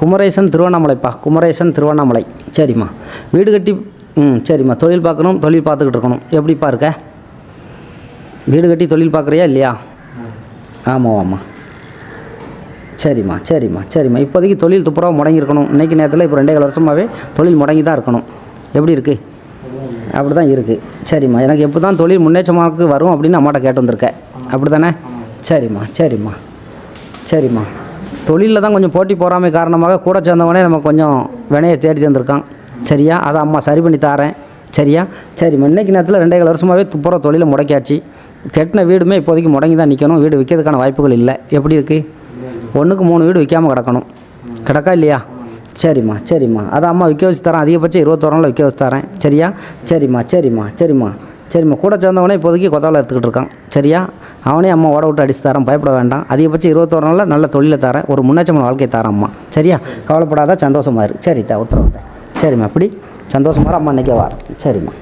குமரேசன் திருவண்ணாமலைப்பா, குமரேசன் திருவண்ணாமலை. சரிம்மா. வீடு கட்டி சரிம்மா. தொழில் பார்க்கணும், தொழில் பார்த்துக்கிட்டு இருக்கணும். எப்படிப்பா இருக்க? வீடு கட்டி தொழில் பார்க்குறியா இல்லையா? ஆமாம். சரிம்மா சரிம்மா சரிம்மா. இப்போதைக்கு தொழில் துப்புரவாக முடங்கியிருக்கணும். இன்றைக்கி நேரத்தில் இப்போ 2.5 வருஷமாகவே தொழில் முடங்கி தான் இருக்கணும். எப்படி இருக்குது? அப்படி தான் இருக்குது. சரிம்மா. எனக்கு எப்போ தான் தொழில் முன்னேற்றமாக வரும் அப்படின்னு அம்மாட்ட கேட்டு வந்திருக்கேன். அப்படி தானே? சரிம்மா சரிம்மா சரிம்மா. தொழிலில் தான் கொஞ்சம் போட்டி போகாமை காரணமாக கூட சேர்ந்தவனே நம்ம கொஞ்சம் வினையை தேடி தந்திருக்கான். சரியா? அதை அம்மா சரி பண்ணி தாரேன். சரியா? சரிம்மா. இன்றைக்கி நேரத்தில் 2.5 வருஷமாகவே துப்புரவு தொழிலை முடக்கியாச்சு. கட்டின வீடுமே இப்போதைக்கு முடங்கி தான் நிற்கணும். வீடு விற்கிறதுக்கான வாய்ப்புகள் இல்லை. எப்படி இருக்குது? 1க்கு 3 வீடு விற்காமல் கிடக்கணும். கிடக்கா இல்லையா? சரிம்மா சரிம்மா. அதை அம்மா விற்க வச்சு தரேன். அதிகபட்சம் 21 நாளில் விற்க வச்சு தரேன். சரியா? சரிம்மா சரிம்மா சரிம்மா சரிம்மா. கூட சேர்ந்தவனே இப்போதைக்கு கொத்தாவில் எடுத்துக்கிட்டு இருக்கான். சரியா? அவனே அம்மா ஓட விட்டு அடித்து தரேன். பயப்பட வேண்டாம். அதிகபட்சம் 21 நாளில் நல்ல தொழிலை தரேன். ஒரு முன்னேற்றமான வாழ்க்கையை தரேன் அம்மா. சரியா? கவலைப்படாத, சந்தோஷமாக இரு. சரி உத்தரவு. சரிம்மா. அப்படி சந்தோஷமாக அம்மா இன்றைக்கே வர. சரிம்மா.